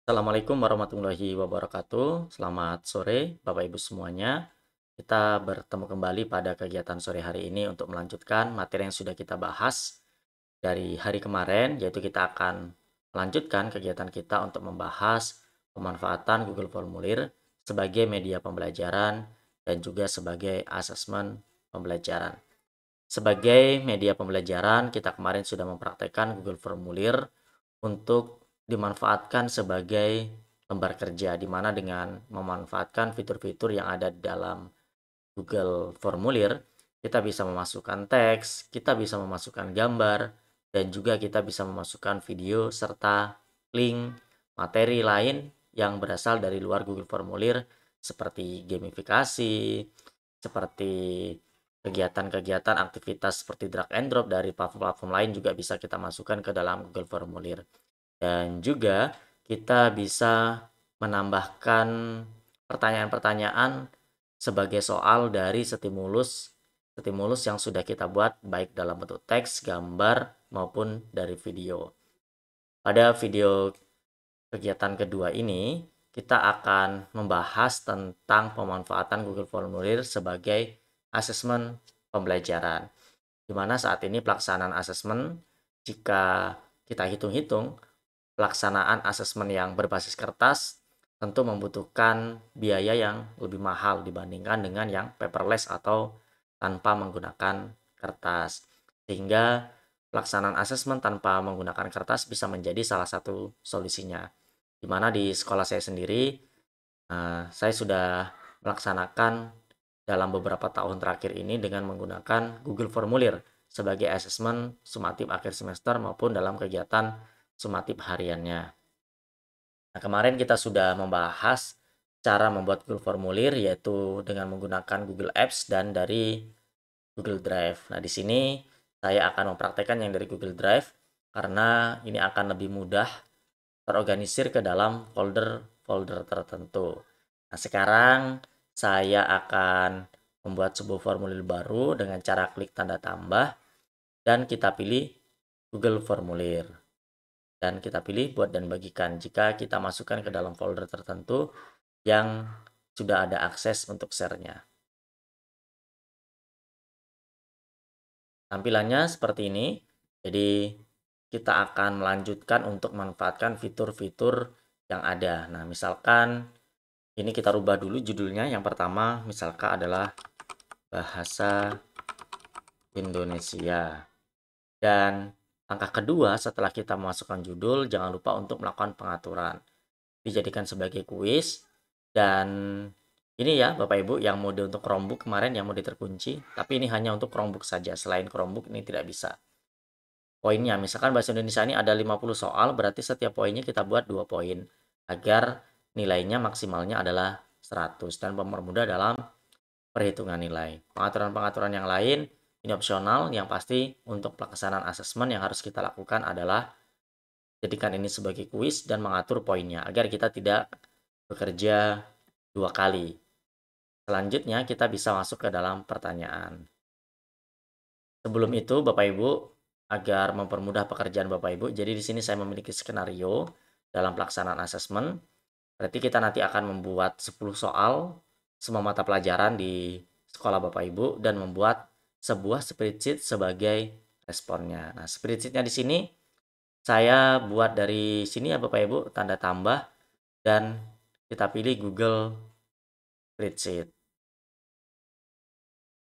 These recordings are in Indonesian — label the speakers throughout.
Speaker 1: Assalamualaikum warahmatullahi wabarakatuh. Selamat sore, Bapak Ibu semuanya. Kita bertemu kembali pada kegiatan sore hari ini untuk melanjutkan materi yang sudah kita bahas dari hari kemarin, yaitu kita akan melanjutkan kegiatan kita untuk membahas pemanfaatan Google Formulir sebagai media pembelajaran dan juga sebagai asesmen pembelajaran. Sebagai media pembelajaran, kita kemarin sudah mempraktekkan Google Formulir untuk dimanfaatkan sebagai lembar kerja, di mana dengan memanfaatkan fitur-fitur yang ada di dalam Google Formulir, kita bisa memasukkan teks, kita bisa memasukkan gambar, dan juga kita bisa memasukkan video serta link materi lain yang berasal dari luar Google Formulir seperti gamifikasi, seperti kegiatan-kegiatan aktivitas seperti drag and drop dari platform-platform lain juga bisa kita masukkan ke dalam Google Formulir. Dan juga kita bisa menambahkan pertanyaan-pertanyaan sebagai soal dari stimulus yang sudah kita buat baik dalam bentuk teks, gambar maupun dari video. Pada video kegiatan kedua ini, kita akan membahas tentang pemanfaatan Google Formulir sebagai asesmen pembelajaran. Di mana saat ini pelaksanaan asesmen, jika kita hitung-hitung, pelaksanaan asesmen yang berbasis kertas tentu membutuhkan biaya yang lebih mahal dibandingkan dengan yang paperless atau tanpa menggunakan kertas. Sehingga pelaksanaan asesmen tanpa menggunakan kertas bisa menjadi salah satu solusinya. Di mana di sekolah saya sendiri, saya sudah melaksanakan dalam beberapa tahun terakhir ini dengan menggunakan Google Formulir sebagai asesmen sumatif akhir semester maupun dalam kegiatan sumatif hariannya. Nah, kemarin kita sudah membahas cara membuat Google Formulir yaitu dengan menggunakan Google Apps dan dari Google Drive. Nah, di sini saya akan mempraktekkan yang dari Google Drive karena ini akan lebih mudah terorganisir ke dalam folder-folder tertentu. Nah, sekarang saya akan membuat sebuah formulir baru dengan cara klik tanda tambah dan kita pilih Google Formulir. Dan kita pilih buat dan bagikan jika kita masukkan ke dalam folder tertentu yang sudah ada akses untuk share-nya. Tampilannya seperti ini. Jadi kita akan melanjutkan untuk memanfaatkan fitur-fitur yang ada. Nah, misalkan ini kita rubah dulu judulnya. Yang pertama misalkan adalah bahasa Indonesia. Dan langkah kedua setelah kita memasukkan judul, jangan lupa untuk melakukan pengaturan. Dijadikan sebagai kuis dan ini ya Bapak Ibu yang mode untuk Chromebook kemarin yang mode terkunci, tapi ini hanya untuk Chromebook saja. Selain Chromebook ini tidak bisa. Poinnya misalkan bahasa Indonesia ini ada 50 soal, berarti setiap poinnya kita buat 2 poin agar nilainya maksimalnya adalah 100 dan mempermudah dalam perhitungan nilai. Pengaturan-pengaturan yang lain ini opsional, yang pasti untuk pelaksanaan asesmen yang harus kita lakukan adalah jadikan ini sebagai kuis dan mengatur poinnya agar kita tidak bekerja 2 kali. Selanjutnya kita bisa masuk ke dalam pertanyaan. Sebelum itu Bapak Ibu, agar mempermudah pekerjaan Bapak Ibu, jadi di sini saya memiliki skenario dalam pelaksanaan asesmen. Berarti kita nanti akan membuat 10 soal semua mata pelajaran di sekolah Bapak Ibu dan membuat sebuah spreadsheet sebagai responnya. Nah, spreadsheetnya di sini saya buat dari sini ya Bapak Ibu, tanda tambah dan kita pilih Google Spreadsheet.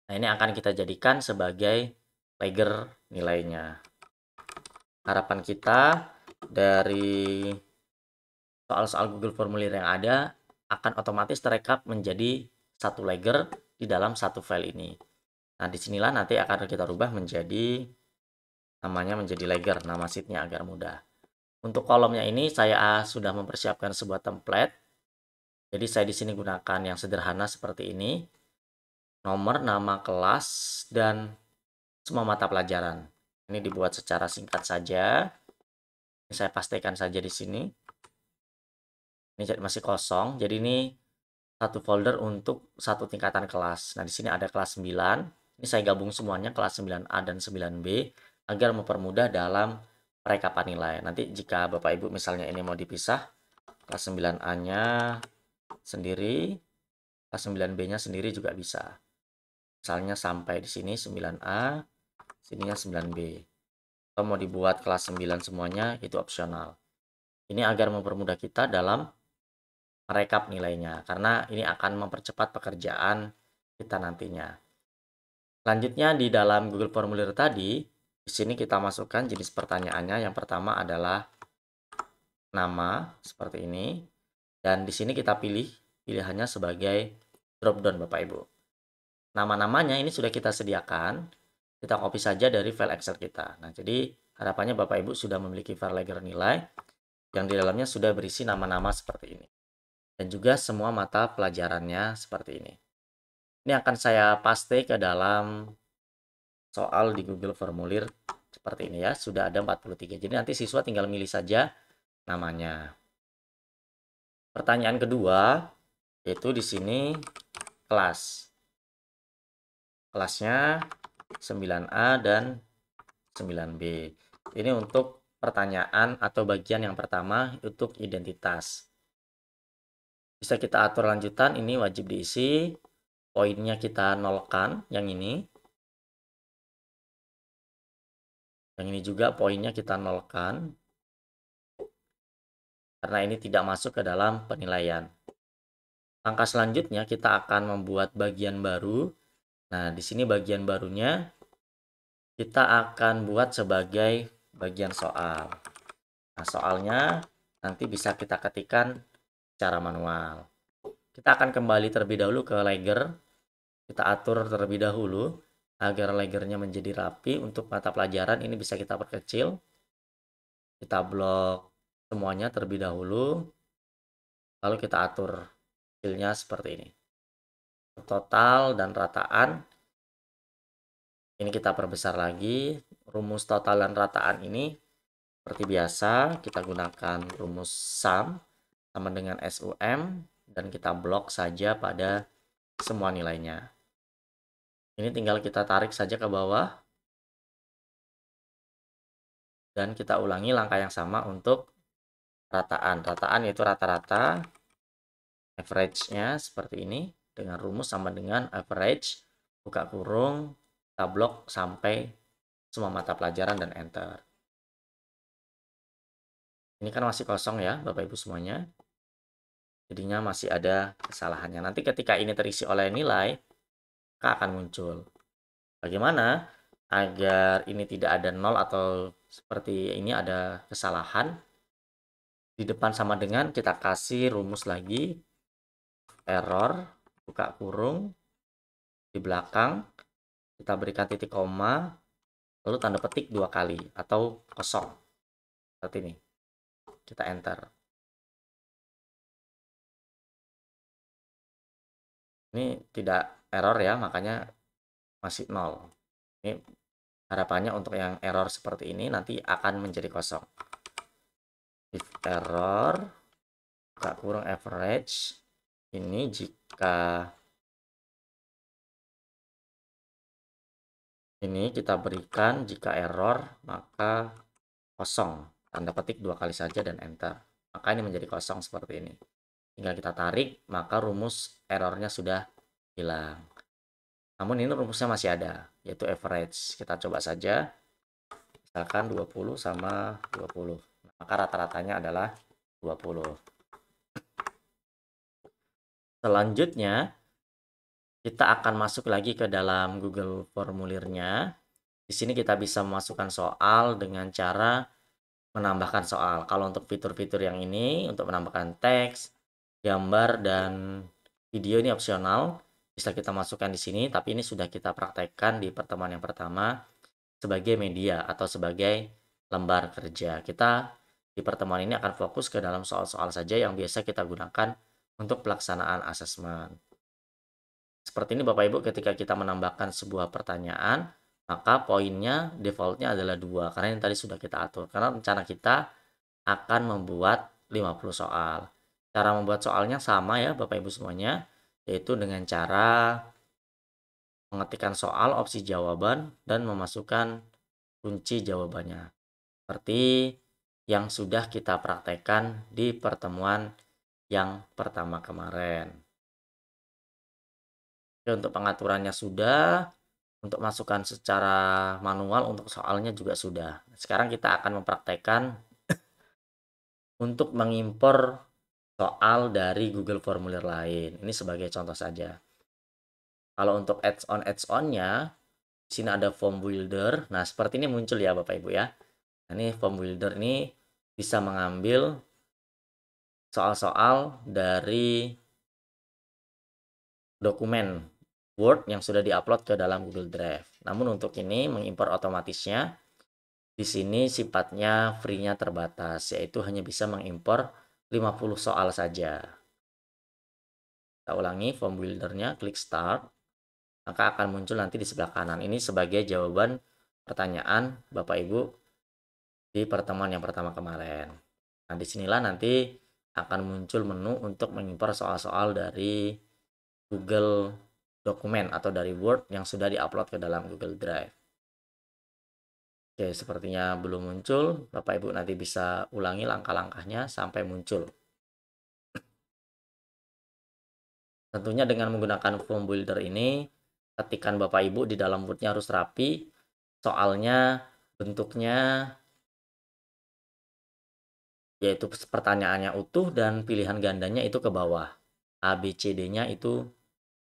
Speaker 1: Nah, ini akan kita jadikan sebagai lager nilainya. Harapan kita dari soal-soal Google Formulir yang ada akan otomatis terekap menjadi satu lager di dalam satu file ini. Nah, disinilah nanti akan kita rubah menjadi namanya menjadi lager, nama sheetnya agar mudah. Untuk kolomnya ini saya sudah mempersiapkan sebuah template. Jadi saya di sini gunakan yang sederhana seperti ini. Nomor, nama kelas, dan semua mata pelajaran. Ini dibuat secara singkat saja. Ini saya pastikan saja di sini. Ini masih kosong. Jadi ini satu folder untuk satu tingkatan kelas. Nah, di sini ada kelas 9. Ini saya gabung semuanya kelas 9A dan 9B agar mempermudah dalam perekapan nilai. Nanti jika Bapak Ibu misalnya ini mau dipisah, kelas 9A-nya sendiri, kelas 9B-nya sendiri juga bisa. Misalnya sampai di sini 9A, sininya 9B. Atau mau dibuat kelas 9 semuanya, itu opsional. Ini agar mempermudah kita dalam merekap nilainya, karena ini akan mempercepat pekerjaan kita nantinya. Selanjutnya di dalam Google Formulir tadi, di sini kita masukkan jenis pertanyaannya. Yang pertama adalah nama, seperti ini. Dan di sini kita pilih pilihannya sebagai drop down Bapak Ibu. Nama-namanya ini sudah kita sediakan. Kita copy saja dari file Excel kita. Nah, jadi harapannya Bapak Ibu sudah memiliki file ledger nilai yang di dalamnya sudah berisi nama-nama seperti ini. Dan juga semua mata pelajarannya seperti ini. Ini akan saya paste ke dalam soal di Google Formulir seperti ini ya. Sudah ada 43. Jadi nanti siswa tinggal milih saja namanya. Pertanyaan kedua yaitu di sini kelas. Kelasnya 9A dan 9B. Ini untuk pertanyaan atau bagian yang pertama untuk identitas. Bisa kita atur lanjutan, ini wajib diisi. Poinnya kita nolkan, yang ini. Yang ini juga poinnya kita nolkan. Karena ini tidak masuk ke dalam penilaian. Langkah selanjutnya kita akan membuat bagian baru. Nah, di sini bagian barunya kita akan buat sebagai bagian soal. Nah, soalnya nanti bisa kita ketikkan secara manual. Kita akan kembali terlebih dahulu ke Ledger. Kita atur terlebih dahulu agar Ledgernya menjadi rapi. Untuk mata pelajaran ini bisa kita perkecil. Kita blok semuanya terlebih dahulu. Lalu kita atur hasilnya seperti ini. Total dan rataan. Ini kita perbesar lagi. Rumus total dan rataan ini seperti biasa kita gunakan rumus sum sama dengan SUM dan kita blok saja pada semua nilainya. Ini tinggal kita tarik saja ke bawah. Dan kita ulangi langkah yang sama untuk rataan. Rataan yaitu rata-rata, average-nya seperti ini. Dengan rumus sama dengan average, buka kurung, kita blok sampai semua mata pelajaran dan enter. Ini kan masih kosong ya Bapak Ibu semuanya. Jadinya masih ada kesalahannya. Nanti ketika ini terisi oleh nilai, maka akan muncul. Bagaimana agar ini tidak ada nol atau seperti ini ada kesalahan? Di depan sama dengan kita kasih rumus lagi, error, buka kurung, di belakang kita berikan titik koma, lalu tanda petik 2 kali atau kosong. Seperti ini. Kita enter. Ini tidak error ya, makanya masih 0. Ini harapannya untuk yang error seperti ini nanti akan menjadi kosong. If error, buka kurung average, ini jika ini kita berikan jika error maka kosong, tanda petik 2 kali saja dan enter, maka ini menjadi kosong seperti ini. Tinggal kita tarik maka rumus errornya sudah hilang. Namun ini rumusnya masih ada, yaitu average. Kita coba saja, misalkan 20 sama 20, maka rata-ratanya adalah 20. Selanjutnya kita akan masuk lagi ke dalam Google Formulirnya. Di sini kita bisa memasukkan soal dengan cara menambahkan soal. Kalau untuk fitur-fitur yang ini, untuk menambahkan teks, gambar, dan video ini opsional. Bisa kita masukkan di sini, tapi ini sudah kita praktekkan di pertemuan yang pertama sebagai media atau sebagai lembar kerja. Kita di pertemuan ini akan fokus ke dalam soal-soal saja yang biasa kita gunakan untuk pelaksanaan asesmen. Seperti ini Bapak Ibu, ketika kita menambahkan sebuah pertanyaan, maka poinnya defaultnya adalah 2, karena ini tadi sudah kita atur. Karena rencana kita akan membuat 50 soal. Cara membuat soalnya sama ya Bapak Ibu semuanya, yaitu dengan cara mengetikkan soal opsi jawaban dan memasukkan kunci jawabannya. Seperti yang sudah kita praktekkan di pertemuan yang pertama kemarin. Oke, untuk pengaturannya sudah, untuk masukan secara manual untuk soalnya juga sudah. Sekarang kita akan mempraktekkan untuk mengimpor soal dari Google Formulir lain. Ini sebagai contoh saja. Kalau untuk add-on-nya, di sini ada form builder. Nah, seperti ini muncul ya Bapak Ibu ya. Nah, ini form builder ini bisa mengambil soal-soal dari dokumen Word yang sudah diupload ke dalam Google Drive. Namun untuk ini mengimpor otomatisnya di sini sifatnya free-nya terbatas, yaitu hanya bisa mengimpor 50 soal saja. Kita ulangi form builder-nya, klik start, maka akan muncul nanti di sebelah kanan. Ini sebagai jawaban pertanyaan Bapak Ibu di pertemuan yang pertama kemarin. Nah, disinilah nanti akan muncul menu untuk mengimpor soal-soal dari Google Dokumen atau dari Word yang sudah diupload ke dalam Google Drive. Oke, sepertinya belum muncul. Bapak Ibu nanti bisa ulangi langkah-langkahnya sampai muncul. Tentunya dengan menggunakan form builder ini, ketikan Bapak Ibu di dalam Word-nya harus rapi, soalnya bentuknya yaitu pertanyaannya utuh dan pilihan gandanya itu ke bawah. A, B, C, D-nya itu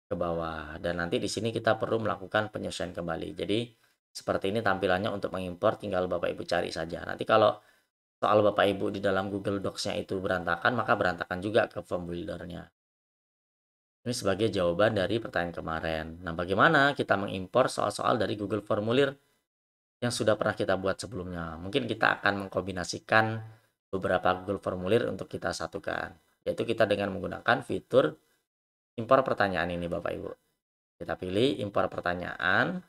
Speaker 1: ke bawah. Dan nanti di sini kita perlu melakukan penyesuaian kembali. Jadi seperti ini tampilannya untuk mengimpor, tinggal Bapak Ibu cari saja. Nanti kalau soal Bapak Ibu di dalam Google Docs-nya itu berantakan, maka berantakan juga ke form builder-nya. Ini sebagai jawaban dari pertanyaan kemarin. Nah, bagaimana kita mengimpor soal-soal dari Google Formulir yang sudah pernah kita buat sebelumnya? Mungkin kita akan mengkombinasikan beberapa Google Formulir untuk kita satukan. Yaitu kita dengan menggunakan fitur impor pertanyaan ini Bapak Ibu. Kita pilih impor pertanyaan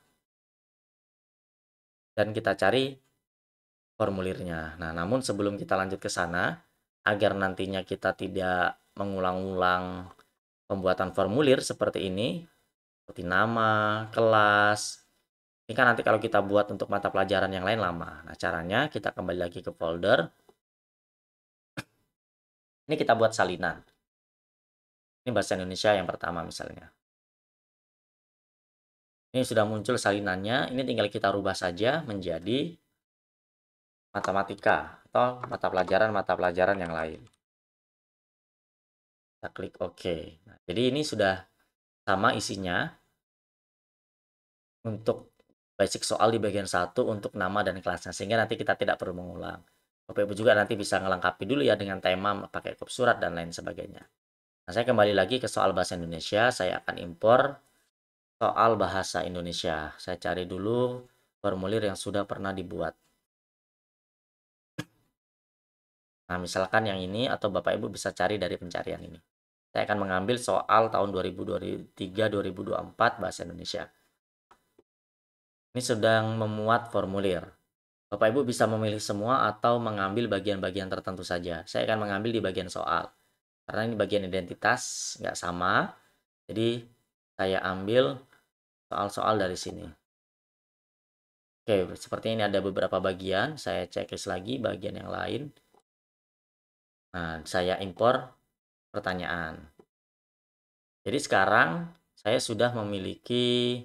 Speaker 1: dan kita cari formulirnya. Nah, namun sebelum kita lanjut ke sana, agar nantinya kita tidak mengulang-ulang pembuatan formulir seperti ini, seperti nama, kelas. Ini kan nanti kalau kita buat untuk mata pelajaran yang lain lama. Nah, caranya kita kembali lagi ke folder. Ini kita buat salinan. Ini bahasa Indonesia yang pertama misalnya. Ini sudah muncul salinannya. Ini tinggal kita rubah saja menjadi matematika atau mata pelajaran yang lain. Kita klik OK. Nah, jadi ini sudah sama isinya untuk basic soal di bagian 1 untuk nama dan kelasnya, sehingga nanti kita tidak perlu mengulang. Bapak Ibu juga nanti bisa melengkapi dulu ya dengan tema, pakai kop surat dan lain sebagainya. Nah, saya kembali lagi ke soal bahasa Indonesia, saya akan impor soal bahasa Indonesia. Saya cari dulu formulir yang sudah pernah dibuat. Nah, misalkan yang ini atau Bapak Ibu bisa cari dari pencarian ini. Saya akan mengambil soal tahun 2023-2024 bahasa Indonesia. Ini sedang memuat formulir. Bapak Ibu bisa memilih semua atau mengambil bagian-bagian tertentu saja. Saya akan mengambil di bagian soal. Karena ini bagian identitas, nggak sama. Jadi saya ambil soal-soal dari sini. Oke, seperti ini ada beberapa bagian. Saya checklist lagi bagian yang lain. Nah, saya impor pertanyaan. Jadi sekarang saya sudah memiliki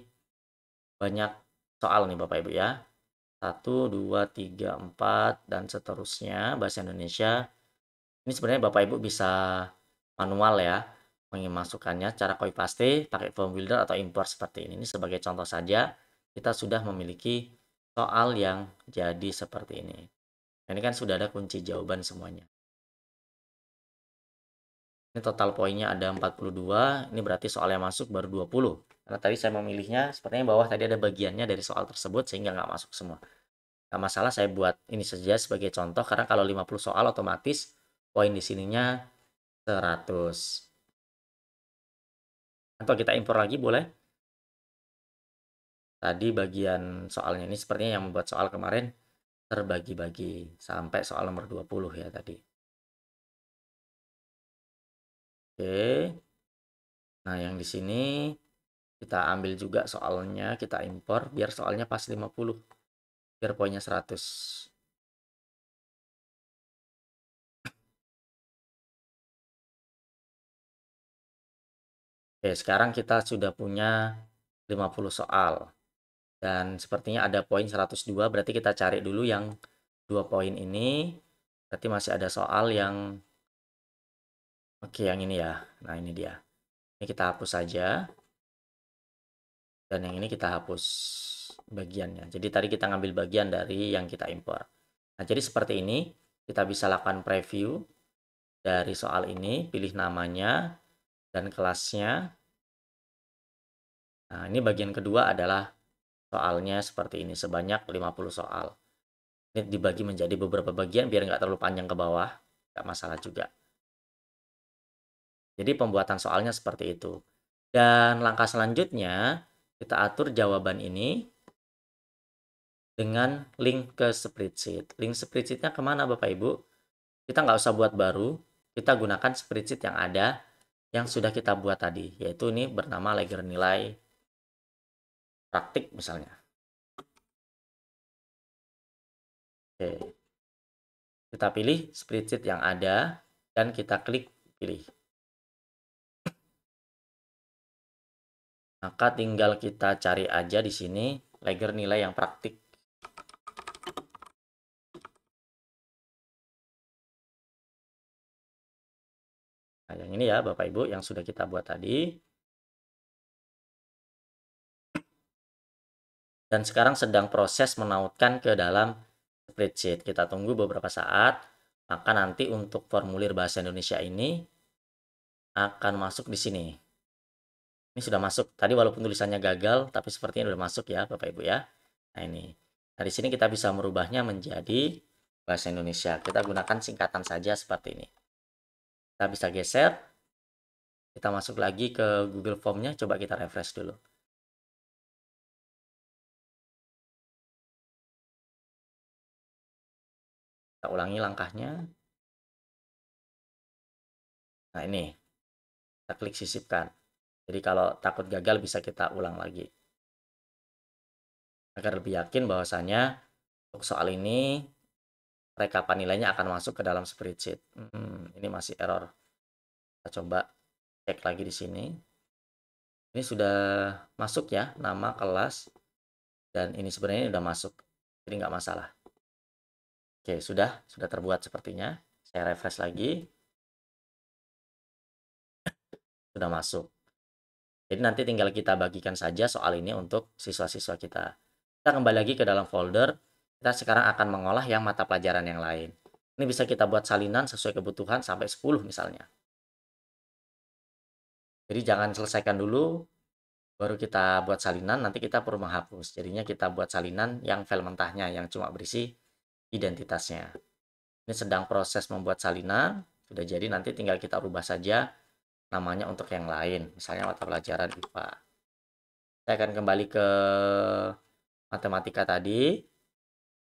Speaker 1: banyak soal nih Bapak Ibu ya. 1, 2, 3, 4, dan seterusnya bahasa Indonesia. Ini sebenarnya Bapak Ibu bisa manual ya, memasukkannya cara copy paste, pakai form builder atau import seperti ini. Ini sebagai contoh saja, kita sudah memiliki soal yang jadi seperti ini. Ini kan sudah ada kunci jawaban semuanya. Ini total poinnya ada 42, ini berarti soal yang masuk baru 20. Karena tadi saya memilihnya, sepertinya bawah tadi ada bagiannya dari soal tersebut, sehingga nggak masuk semua. Nggak masalah, saya buat ini saja sebagai contoh, karena kalau 50 soal otomatis poin di sininya 100. Atau kita impor lagi boleh. Tadi bagian soalnya ini sepertinya yang membuat soal kemarin terbagi-bagi sampai soal nomor 20 ya tadi. Oke. Nah, yang di sini kita ambil juga soalnya, kita impor biar soalnya pas 50. Biar poinnya 100. Oke, sekarang kita sudah punya 50 soal. Dan sepertinya ada poin 102, berarti kita cari dulu yang 2 poin ini. Berarti masih ada soal yang, oke yang ini ya. Nah ini dia. Ini kita hapus saja. Dan yang ini kita hapus bagiannya. Jadi tadi kita ngambil bagian dari yang kita impor. Nah jadi seperti ini. Kita bisa lakukan preview dari soal ini. Pilih namanya dan kelasnya. Nah ini bagian kedua adalah soalnya seperti ini. Sebanyak 50 soal. Ini dibagi menjadi beberapa bagian biar nggak terlalu panjang ke bawah. Nggak masalah juga. Jadi pembuatan soalnya seperti itu. Dan langkah selanjutnya, kita atur jawaban ini dengan link ke spreadsheet. Link spreadsheetnya kemana Bapak Ibu? Kita nggak usah buat baru, kita gunakan spreadsheet yang ada, yang sudah kita buat tadi. Yaitu ini bernama ledger nilai praktik misalnya. Oke. Kita pilih spreadsheet yang ada, dan kita klik pilih. Maka tinggal kita cari aja di sini ledger nilai yang praktik. Nah, yang ini ya Bapak Ibu yang sudah kita buat tadi. Dan sekarang sedang proses menautkan ke dalam spreadsheet. Kita tunggu beberapa saat, maka nanti untuk formulir bahasa Indonesia ini akan masuk di sini. Ini sudah masuk. Tadi walaupun tulisannya gagal, tapi sepertinya sudah masuk ya Bapak Ibu ya. Nah ini. Nah di sini kita bisa merubahnya menjadi bahasa Indonesia. Kita gunakan singkatan saja seperti ini. Kita bisa geser. Kita masuk lagi ke Google Form-nya. Coba kita refresh dulu. Kita ulangi langkahnya. Nah ini. Kita klik sisipkan. Jadi kalau takut gagal bisa kita ulang lagi. Agar lebih yakin bahwasanya untuk soal ini rekapan nilainya akan masuk ke dalam spreadsheet. Ini masih error. Kita coba cek lagi di sini. Ini sudah masuk ya nama kelas, dan ini sebenarnya sudah masuk. Jadi nggak masalah. Oke, sudah terbuat sepertinya. Saya refresh lagi. Sudah masuk. Jadi nanti tinggal kita bagikan saja soal ini untuk siswa-siswa kita. Kita kembali lagi ke dalam folder. Kita sekarang akan mengolah yang mata pelajaran yang lain. Ini bisa kita buat salinan sesuai kebutuhan sampai 10 misalnya. Jadi jangan selesaikan dulu, baru kita buat salinan, nanti kita perlu menghapus. Jadinya kita buat salinan yang file mentahnya, yang cuma berisi identitasnya. Ini sedang proses membuat salinan, sudah jadi nanti tinggal kita rubah saja namanya untuk yang lain. Misalnya mata pelajaran IPA. Saya akan kembali ke matematika tadi.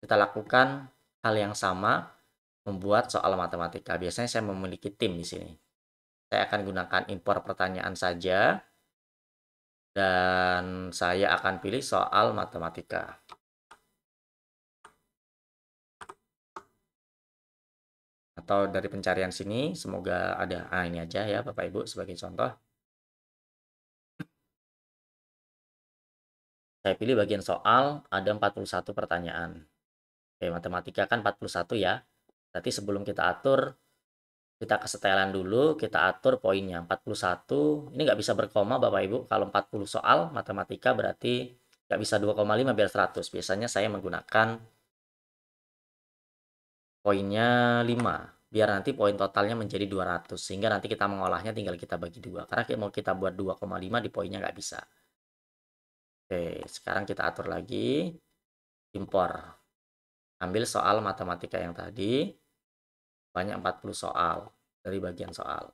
Speaker 1: Kita lakukan hal yang sama, membuat soal matematika. Biasanya saya memiliki tim di sini. Saya akan gunakan impor pertanyaan saja. Dan saya akan pilih soal matematika. Atau dari pencarian sini, semoga ada. Ah, ini aja ya Bapak Ibu sebagai contoh. Saya pilih bagian soal, ada 41 pertanyaan. Oke, matematika kan 41 ya. Berarti sebelum kita atur, kita kesetelan dulu, kita atur poinnya. 41, ini nggak bisa berkoma Bapak Ibu. Kalau 40 soal matematika berarti nggak bisa 2,5 biar 100. Biasanya saya menggunakan poinnya 5. Biar nanti poin totalnya menjadi 200. Sehingga nanti kita mengolahnya tinggal kita bagi 2. Karena mau kita buat 2,5 di poinnya nggak bisa. Oke, sekarang kita atur lagi. Impor. Ambil soal matematika yang tadi. Banyak 40 soal dari bagian soal.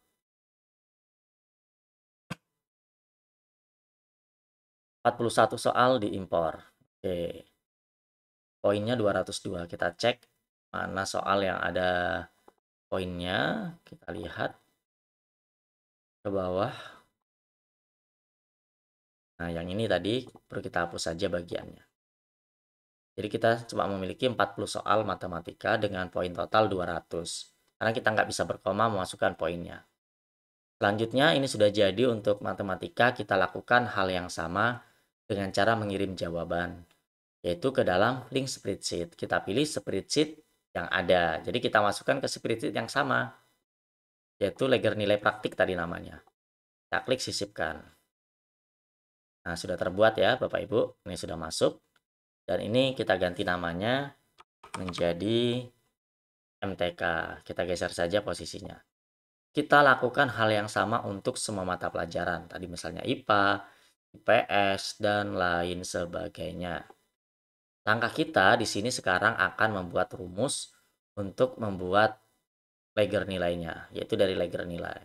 Speaker 1: 41 soal diimpor. Oke. Poinnya 202. Kita cek mana soal yang ada poinnya. Kita lihat ke bawah. Nah, yang ini tadi perlu kita hapus saja bagiannya. Jadi kita cuma memiliki 40 soal matematika dengan poin total 200. Karena kita nggak bisa berkoma memasukkan poinnya. Selanjutnya ini sudah jadi untuk matematika, kita lakukan hal yang sama dengan cara mengirim jawaban, yaitu ke dalam link spreadsheet. Kita pilih spreadsheet yang ada. Jadi kita masukkan ke spreadsheet yang sama, yaitu ledger nilai praktik tadi namanya. Kita klik sisipkan. Nah, sudah terbuat ya Bapak Ibu. Ini sudah masuk. Dan ini kita ganti namanya menjadi MTK. Kita geser saja posisinya. Kita lakukan hal yang sama untuk semua mata pelajaran. Tadi misalnya IPA, IPS, dan lain sebagainya. Langkah kita di sini sekarang akan membuat rumus untuk membuat ledger nilainya, yaitu dari ledger nilai.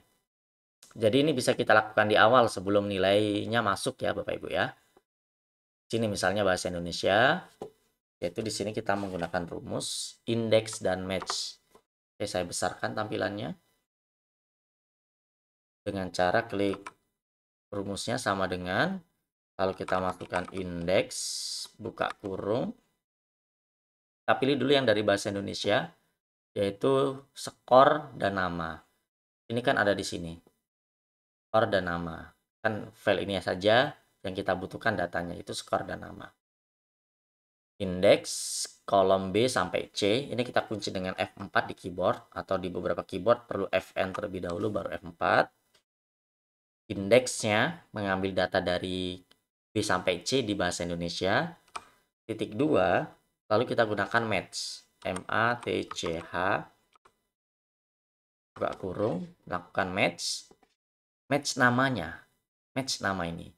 Speaker 1: Jadi ini bisa kita lakukan di awal sebelum nilainya masuk ya Bapak Ibu ya. Sini misalnya bahasa Indonesia, yaitu di sini kita menggunakan rumus indeks dan match. Oke, saya besarkan tampilannya dengan cara klik rumusnya sama dengan, lalu kita masukkan indeks, buka kurung. Kita pilih dulu yang dari bahasa Indonesia, yaitu skor dan nama. Ini kan ada di sini, skor dan nama. Kan file ini saja yang kita butuhkan datanya, itu skor dan nama. Indeks kolom B sampai C, ini kita kunci dengan F4 di keyboard, atau di beberapa keyboard perlu Fn terlebih dahulu baru F4. Indeksnya mengambil data dari B sampai C di bahasa Indonesia. Titik 2, lalu kita gunakan match. M-A-T-C-H, buka kurung, lakukan match. Match namanya. Match nama ini.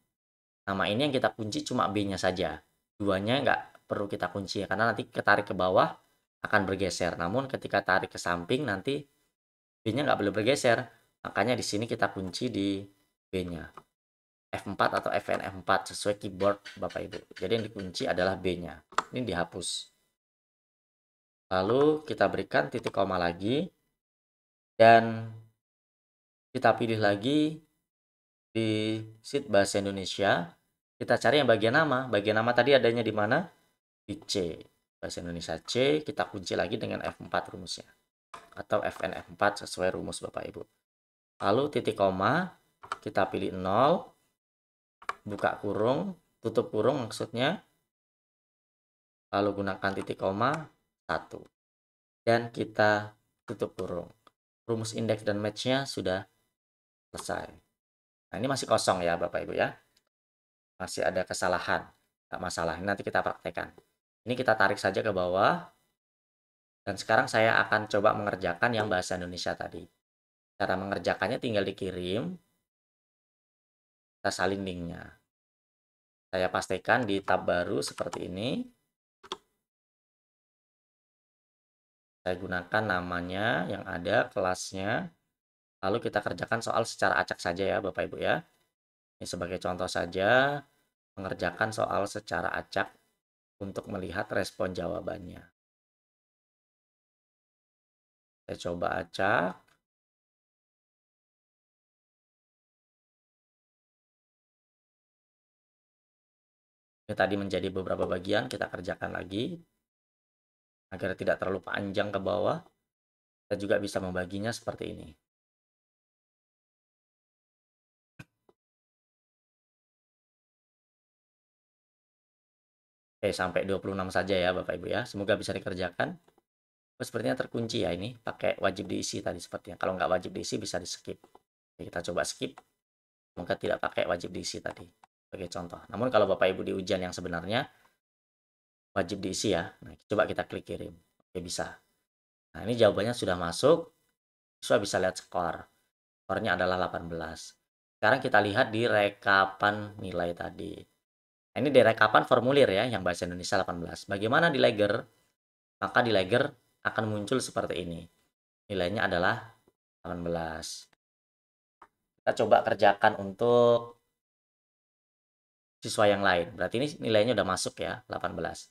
Speaker 1: Nama ini yang kita kunci cuma B-nya saja. Duanya nggak perlu kita kunci, karena nanti ketarik ke bawah akan bergeser. Namun ketika tarik ke samping nanti B-nya nggak boleh bergeser. Makanya di sini kita kunci di B-nya. F4 atau Fn F4 sesuai keyboard Bapak Ibu. Jadi yang dikunci adalah B-nya. Ini dihapus. Lalu kita berikan titik koma lagi. Dan kita pilih lagi di sheet bahasa Indonesia. Kita cari yang bagian nama. Bagian nama tadi adanya di mana? Di C. Bahasa Indonesia C, kita kunci lagi dengan F4 rumusnya. Atau Fn F4 sesuai rumus Bapak Ibu. Lalu titik koma, kita pilih 0, buka kurung, tutup kurung maksudnya. Lalu gunakan titik koma 1. Dan kita tutup kurung. Rumus indeks dan match-nya sudah selesai. Nah, ini masih kosong ya Bapak Ibu ya. Masih ada kesalahan. Nggak masalah, ini nanti kita praktekkan. Ini kita tarik saja ke bawah. Dan sekarang saya akan coba mengerjakan yang bahasa Indonesia tadi. Cara mengerjakannya tinggal dikirim. Kita salin linknya. Saya pastikan di tab baru seperti ini. Saya gunakan namanya yang ada, kelasnya. Lalu kita kerjakan soal secara acak saja ya Bapak Ibu ya. Ini sebagai contoh saja, mengerjakan soal secara acak untuk melihat respon jawabannya. Saya coba acak. Ini tadi menjadi beberapa bagian, kita kerjakan lagi. Agar tidak terlalu panjang ke bawah, kita juga bisa membaginya seperti ini. Oke, sampai 26 saja ya Bapak Ibu ya. Semoga bisa dikerjakan. Oh, sepertinya terkunci ya ini, pakai wajib diisi tadi sepertinya. Kalau nggak wajib diisi bisa di skip. Oke, kita coba skip. Semoga tidak pakai wajib diisi tadi. Sebagai contoh. Namun kalau Bapak Ibu di ujian yang sebenarnya, wajib diisi ya. Nah, coba kita klik kirim. Oke, bisa. Nah, ini jawabannya sudah masuk. Siswa bisa lihat skor. Skornya adalah 18. Sekarang kita lihat di rekapan nilai tadi. Nah, ini di rekapan formulir ya, yang bahasa Indonesia 18. Bagaimana di Ledger? Maka di Ledger akan muncul seperti ini. Nilainya adalah 18. Kita coba kerjakan untuk siswa yang lain. Berarti ini nilainya udah masuk ya, 18.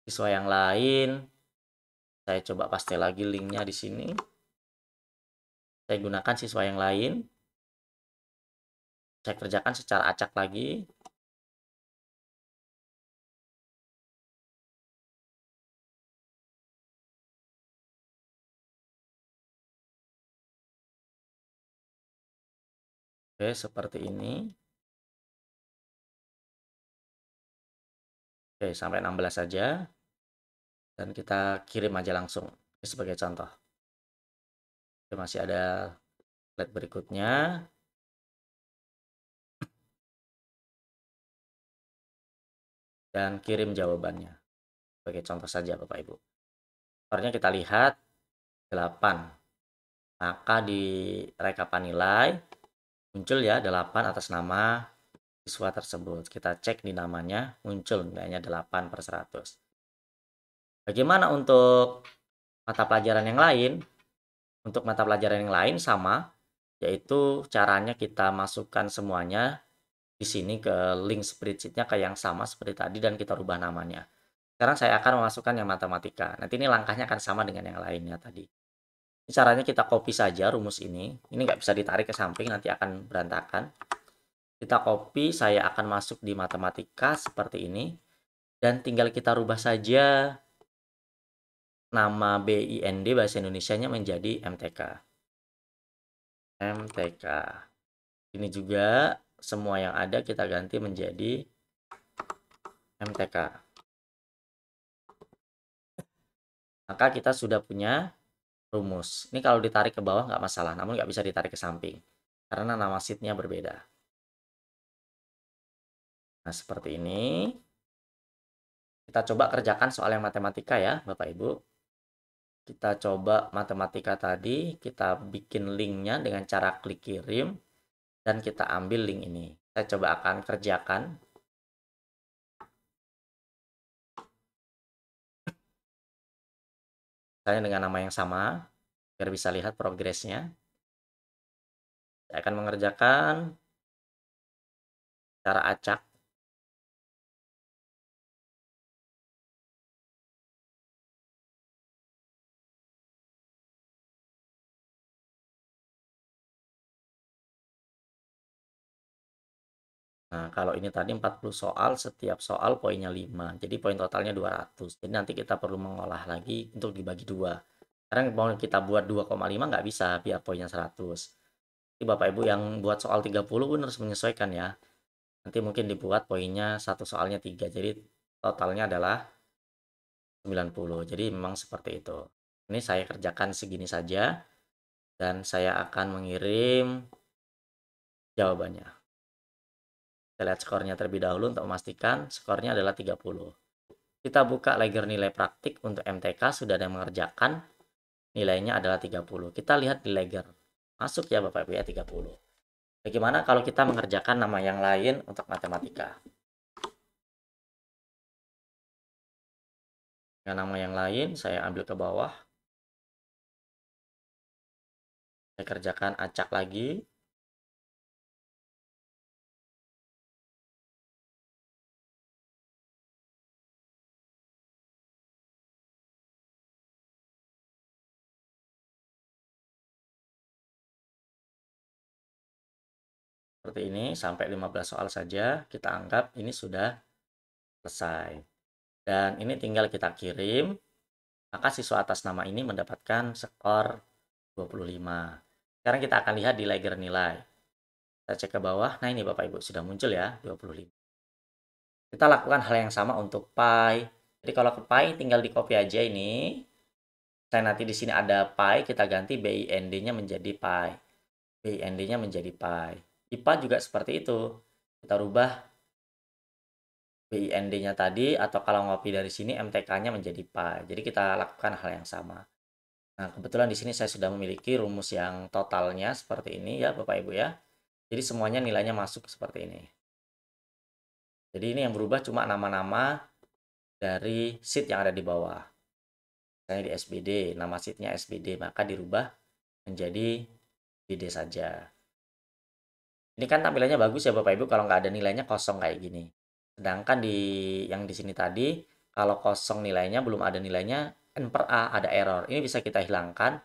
Speaker 1: Siswa yang lain, saya coba paste lagi linknya di sini. Saya gunakan siswa yang lain. Saya kerjakan secara acak lagi. Oke, seperti ini. Oke, sampai 16 saja. Dan kita kirim aja langsung. Ini sebagai contoh. Oke, masih ada slide berikutnya. Dan kirim jawabannya. Sebagai contoh saja Bapak Ibu. Skornya kita lihat 8. Maka di rekapan nilai muncul ya 8 atas nama siswa tersebut. Kita cek di namanya, muncul nilainya 8 per 100. Bagaimana untuk mata pelajaran yang lain? Untuk mata pelajaran yang lain sama, yaitu caranya kita masukkan semuanya di sini ke link spreadsheet-nya kayak yang sama seperti tadi dan kita rubah namanya. Sekarang saya akan memasukkan yang matematika. Nanti ini langkahnya akan sama dengan yang lainnya tadi. Ini caranya kita copy saja rumus ini. Ini nggak bisa ditarik ke samping, nanti akan berantakan. Kita copy, saya akan masuk di matematika seperti ini. Dan tinggal kita rubah saja nama BIND bahasa Indonesianya menjadi MTK. MTK. Ini juga semua yang ada kita ganti menjadi MTK. Maka kita sudah punya rumus. Ini kalau ditarik ke bawah nggak masalah, namun nggak bisa ditarik ke samping. Karena nama sheet-nya berbeda. Nah, seperti ini. Kita coba kerjakan soal yang matematika ya, Bapak Ibu. Kita coba matematika tadi, kita bikin linknya dengan cara klik kirim, dan kita ambil link ini. Saya coba akan kerjakan. Saya dengan nama yang sama, biar bisa lihat progresnya. Saya akan mengerjakan cara acak. Nah, kalau ini tadi 40 soal, setiap soal poinnya 5. Jadi poin totalnya 200. Jadi nanti kita perlu mengolah lagi untuk dibagi 2. Karena mau kita buat 2,5 nggak bisa biar poinnya 100. Jadi Bapak Ibu yang buat soal 30 pun harus menyesuaikan ya. Nanti mungkin dibuat poinnya satu soalnya 3. Jadi totalnya adalah 90. Jadi memang seperti itu. Ini saya kerjakan segini saja. Dan saya akan mengirim jawabannya. Kita lihat skornya terlebih dahulu untuk memastikan skornya adalah 30. Kita buka ledger nilai praktik untuk MTK, sudah ada yang mengerjakan. Nilainya adalah 30. Kita lihat di ledger. Masuk ya Bapak Ibu ya 30. Bagaimana kalau kita mengerjakan nama yang lain untuk matematika? Dengan nama yang lain, saya ambil ke bawah. Saya kerjakan acak lagi. Seperti ini, sampai 15 soal saja. Kita anggap ini sudah selesai. Dan ini tinggal kita kirim. Maka siswa atas nama ini mendapatkan skor 25. Sekarang kita akan lihat di ledger nilai. Kita cek ke bawah. Nah, ini Bapak Ibu sudah muncul ya 25. Kita lakukan hal yang sama untuk pi. Jadi kalau ke pi tinggal di copy aja ini. Saya nanti di sini ada pi, kita ganti BIND-nya menjadi pi. BIND-nya menjadi pi. IPA juga seperti itu. Kita rubah BIND-nya tadi, atau kalau ngopi dari sini MTK-nya menjadi pi. Jadi kita lakukan hal yang sama. Nah, kebetulan di sini saya sudah memiliki rumus yang totalnya seperti ini ya Bapak Ibu ya. Jadi semuanya nilainya masuk seperti ini. Jadi ini yang berubah cuma nama-nama dari sheet yang ada di bawah. Misalnya di SBD, nama sheetnya SBD, maka dirubah menjadi BD saja. Ini kan tampilannya bagus ya Bapak Ibu kalau nggak ada nilainya kosong kayak gini. Sedangkan di yang di sini tadi, kalau kosong nilainya, belum ada nilainya, N per A ada error. Ini bisa kita hilangkan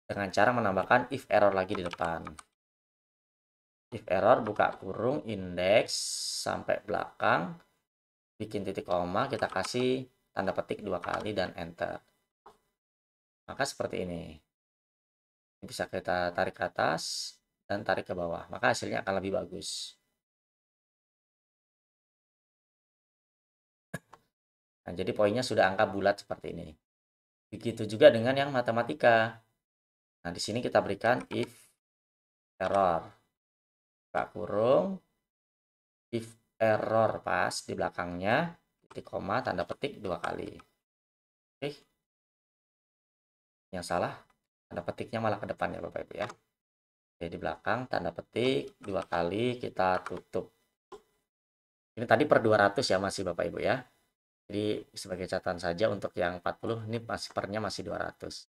Speaker 1: dengan cara menambahkan if error lagi di depan. If error, buka kurung, indeks, sampai belakang, bikin titik koma, kita kasih tanda petik 2 kali dan enter. Maka seperti ini. Bisa kita tarik ke atas. dan tarik ke bawah, maka hasilnya akan lebih bagus. Nah, jadi poinnya sudah angka bulat seperti ini. Begitu juga dengan yang matematika. Nah, di sini kita berikan if error, buka kurung, if error pas di belakangnya, titik koma, tanda petik 2 kali. Oke, yang salah, tanda petiknya malah ke depan ya Bapak Ibu ya. Oke, di belakang, tanda petik 2 kali, kita tutup. Ini tadi per 200 ya masih Bapak Ibu ya. Jadi sebagai catatan saja untuk yang 40, ini masih pernya masih 200.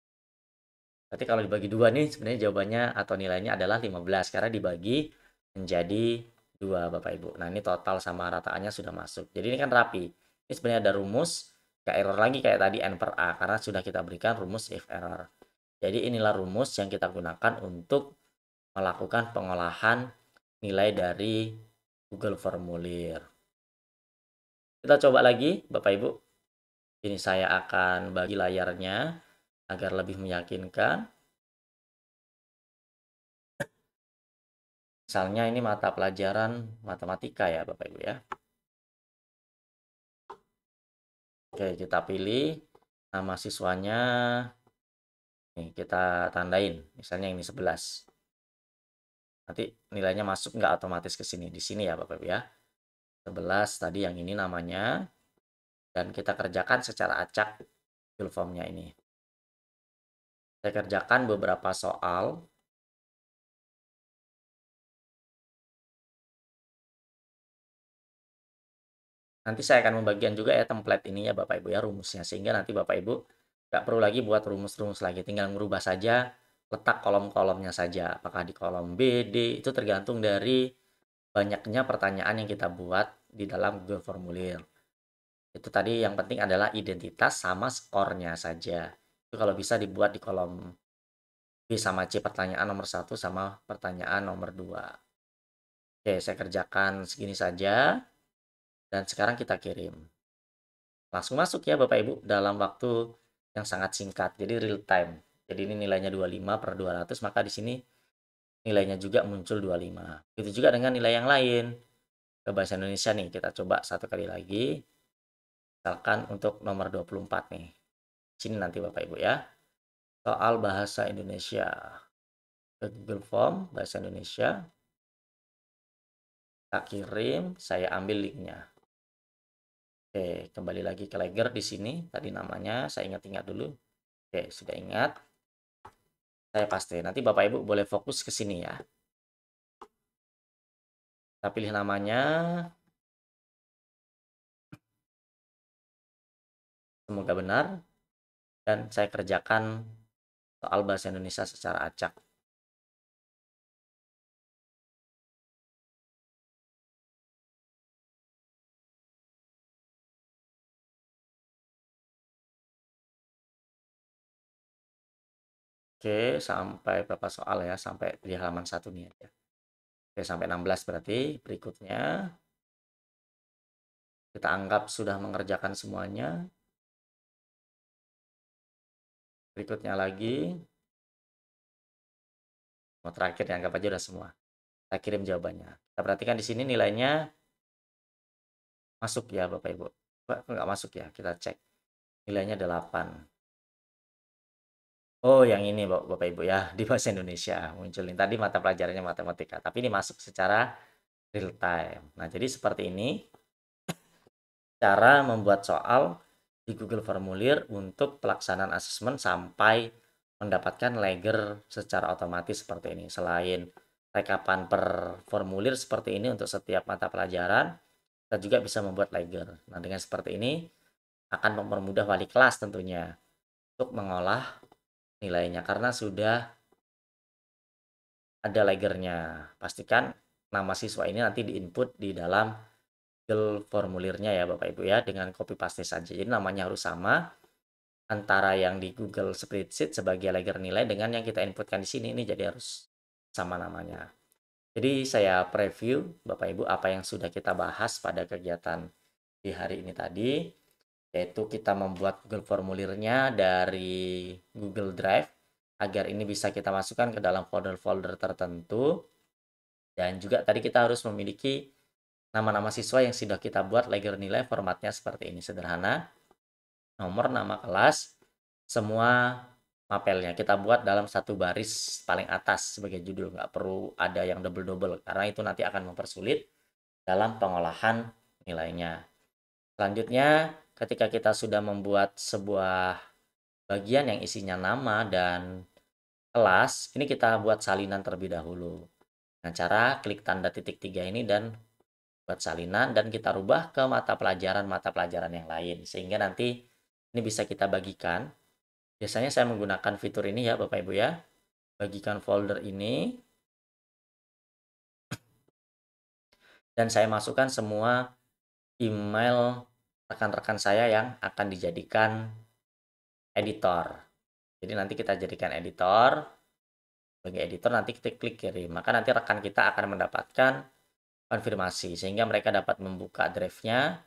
Speaker 1: Berarti kalau dibagi dua nih sebenarnya jawabannya atau nilainya adalah 15 karena dibagi menjadi 2 Bapak Ibu. Nah, ini total sama rataannya sudah masuk. Jadi ini kan rapi. Ini sebenarnya ada rumus, kayak error lagi kayak tadi n per a karena sudah kita berikan rumus if error. Jadi inilah rumus yang kita gunakan untuk melakukan pengolahan nilai dari Google Formulir. Kita coba lagi Bapak Ibu. Ini saya akan bagi layarnya agar lebih meyakinkan. Misalnya ini mata pelajaran matematika ya Bapak Ibu ya. Oke, kita pilih nama siswanya. Nih, kita tandain. Misalnya ini 11. Nanti nilainya masuk nggak otomatis ke sini. Di sini ya Bapak Ibu ya. 11 tadi yang ini namanya. Dan kita kerjakan secara acak Google Form-nya ini. Saya kerjakan beberapa soal. Nanti saya akan membagikan juga ya template ini ya Bapak Ibu ya rumusnya. Sehingga nanti Bapak Ibu nggak perlu lagi buat rumus-rumus lagi. Tinggal merubah saja letak kolom-kolomnya saja. Apakah di kolom B, D, itu tergantung dari banyaknya pertanyaan yang kita buat di dalam Google Formulir. Itu tadi yang penting adalah identitas sama skornya saja. Itu kalau bisa dibuat di kolom B sama C pertanyaan nomor 1 sama pertanyaan nomor 2. Oke, saya kerjakan segini saja. Dan sekarang kita kirim. Langsung masuk ya Bapak Ibu dalam waktu yang sangat singkat. Jadi real time. Jadi ini nilainya 25 per 200, maka di sini nilainya juga muncul 25. Begitu juga dengan nilai yang lain. Ke bahasa Indonesia nih, kita coba satu kali lagi. Misalkan untuk nomor 24 nih. Sini nanti Bapak Ibu ya. Soal bahasa Indonesia. Ke Google Form, bahasa Indonesia. Kita kirim, saya ambil linknya. Oke, kembali lagi ke Legger di sini. Tadi namanya saya ingat-ingat dulu. Oke, sudah ingat. Saya paste. Nanti Bapak Ibu boleh fokus ke sini ya. Kita pilih namanya. Semoga benar. Dan saya kerjakan soal bahasa Indonesia secara acak. Oke, sampai berapa soal ya? Sampai di halaman 1 nih ya. Oke, sampai 16 berarti. Berikutnya kita anggap sudah mengerjakan semuanya. Berikutnya lagi. Mau terakhir ya, anggap aja udah semua. Kita kirim jawabannya. Kita perhatikan di sini nilainya masuk ya Bapak Ibu. Nggak masuk ya, kita cek. Nilainya 8. Oh, yang ini Bapak Ibu ya, di bahasa Indonesia munculin. Tadi mata pelajarannya matematika, tapi ini masuk secara real time. Nah, jadi seperti ini cara membuat soal di Google Formulir untuk pelaksanaan asesmen sampai mendapatkan legger secara otomatis seperti ini. Selain rekapan per formulir seperti ini untuk setiap mata pelajaran, kita juga bisa membuat legger. Nah, dengan seperti ini akan mempermudah wali kelas tentunya untuk mengolah nilainya karena sudah ada leggernya. Pastikan nama siswa ini nanti diinput di dalam Google Formulirnya ya Bapak Ibu ya dengan copy paste saja. Jadi namanya harus sama antara yang di Google Spreadsheet sebagai legger nilai dengan yang kita inputkan di sini, ini jadi harus sama namanya. Jadi saya preview Bapak Ibu apa yang sudah kita bahas pada kegiatan di hari ini tadi, yaitu kita membuat Google Formulirnya dari Google Drive agar ini bisa kita masukkan ke dalam folder-folder tertentu. Dan juga tadi kita harus memiliki nama-nama siswa yang sudah kita buat ledger nilai, formatnya seperti ini, sederhana. Nomor, nama kelas, semua mapelnya kita buat dalam satu baris paling atas sebagai judul. Nggak perlu ada yang double-double, karena itu nanti akan mempersulit dalam pengolahan nilainya. Selanjutnya, ketika kita sudah membuat sebuah bagian yang isinya nama dan kelas, ini kita buat salinan terlebih dahulu. Dengan cara klik tanda titik 3 ini dan buat salinan, dan kita rubah ke mata pelajaran yang lain. Sehingga nanti ini bisa kita bagikan. Biasanya saya menggunakan fitur ini ya Bapak Ibu ya. Bagikan folder ini. Dan saya masukkan semua email rekan-rekan saya yang akan dijadikan editor. Jadi nanti kita jadikan editor. Sebagai editor nanti kita klik kirim. Maka nanti rekan kita akan mendapatkan konfirmasi. Sehingga mereka dapat membuka drive-nya.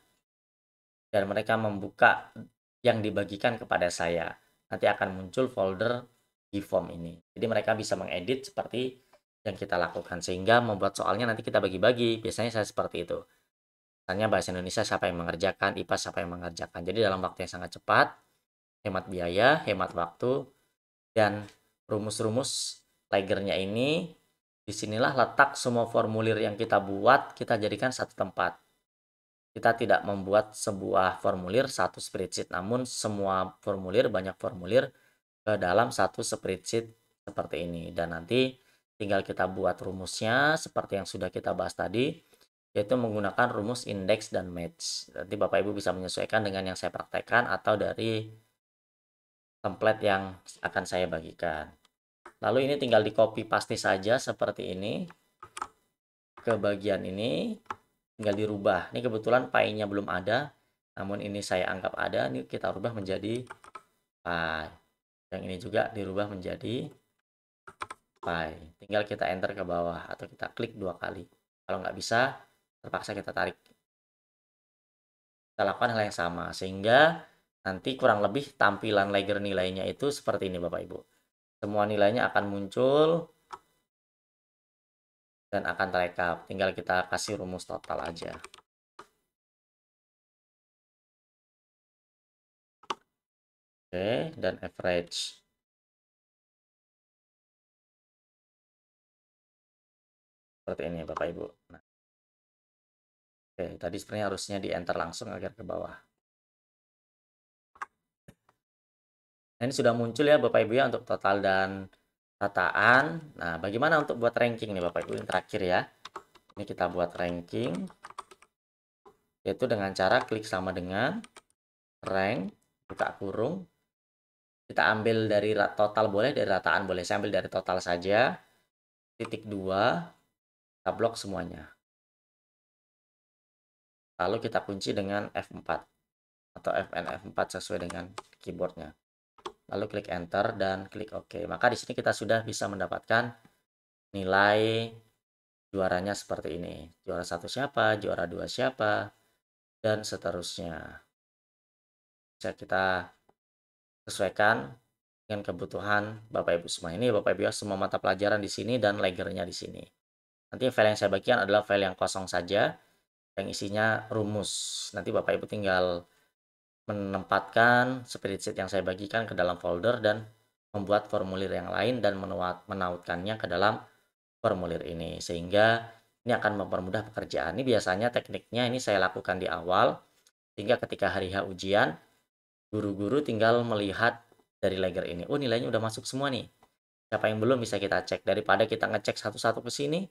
Speaker 1: Dan mereka membuka yang dibagikan kepada saya. Nanti akan muncul folder Gform ini. Jadi mereka bisa mengedit seperti yang kita lakukan. Sehingga membuat soalnya nanti kita bagi-bagi. Biasanya saya seperti itu. Misalnya bahasa Indonesia siapa yang mengerjakan, IPA siapa yang mengerjakan. Jadi dalam waktu yang sangat cepat, hemat biaya, hemat waktu, dan rumus-rumus Ligernya ini, disinilah letak semua formulir yang kita buat, kita jadikan satu tempat. Kita tidak membuat sebuah formulir satu spreadsheet, namun semua formulir, banyak formulir ke dalam satu spreadsheet seperti ini. Dan nanti tinggal kita buat rumusnya seperti yang sudah kita bahas tadi, yaitu menggunakan rumus index dan match. Nanti Bapak Ibu bisa menyesuaikan dengan yang saya praktekkan atau dari template yang akan saya bagikan. Lalu ini tinggal di copy paste saja seperti ini. Ke bagian ini tinggal dirubah. Ini kebetulan file-nya belum ada, namun ini saya anggap ada. Ini kita rubah menjadi file. Yang ini juga dirubah menjadi file. Tinggal kita enter ke bawah atau kita klik 2 kali. Kalau nggak bisa, terpaksa kita tarik. Kita lakukan hal yang sama sehingga nanti kurang lebih tampilan ledger nilainya itu seperti ini Bapak Ibu. Semua nilainya akan muncul dan akan terekap. Tinggal kita kasih rumus total aja. Oke, dan average. Seperti ini Bapak Ibu. Nah, oke, tadi sebenarnya harusnya di enter langsung agar ke bawah. Nah, ini sudah muncul ya Bapak Ibu ya untuk total dan rataan. Nah, bagaimana untuk buat ranking nih Bapak Ibu? Yang terakhir ya. Ini kita buat ranking. Yaitu dengan cara klik sama dengan rank, buka kurung. Kita ambil dari total boleh, dari rataan boleh. Saya ambil dari total saja. Titik 2, kita blok semuanya. Lalu kita kunci dengan F4 atau Fn F4 sesuai dengan keyboardnya. Lalu klik enter dan klik OK. Maka di sini kita sudah bisa mendapatkan nilai juaranya seperti ini. Juara 1 siapa, juara 2 siapa, dan seterusnya. Bisa kita sesuaikan dengan kebutuhan Bapak Ibu semua. Ini Bapak Ibu semua mata pelajaran di sini dan ledgernya di sini. Nanti file yang saya bagikan adalah file yang kosong saja, yang isinya rumus. Nanti Bapak Ibu tinggal menempatkan spreadsheet yang saya bagikan ke dalam folder dan membuat formulir yang lain dan menautkannya ke dalam formulir ini. Sehingga ini akan mempermudah pekerjaan. Ini biasanya tekniknya ini saya lakukan di awal, sehingga ketika hari H ujian, guru-guru tinggal melihat dari ledger ini. Oh, nilainya udah masuk semua nih. Siapa yang belum bisa kita cek. Daripada kita ngecek satu-satu ke sini,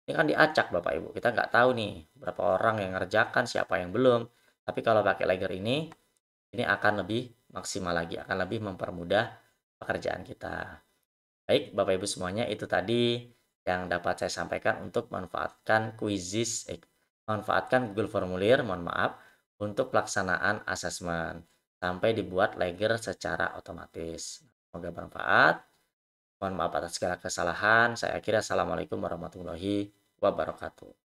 Speaker 1: ini kan diacak Bapak Ibu. Kita nggak tahu nih berapa orang yang ngerjakan, siapa yang belum. Tapi kalau pakai ledger ini akan lebih maksimal lagi, akan lebih mempermudah pekerjaan kita. Baik, Bapak Ibu semuanya, itu tadi yang dapat saya sampaikan untuk manfaatkan manfaatkan Google Formulir, mohon maaf, untuk pelaksanaan asesmen sampai dibuat ledger secara otomatis. Semoga bermanfaat. Mohon maaf atas segala kesalahan. Saya akhiri. Assalamualaikum warahmatullahi wabarakatuh.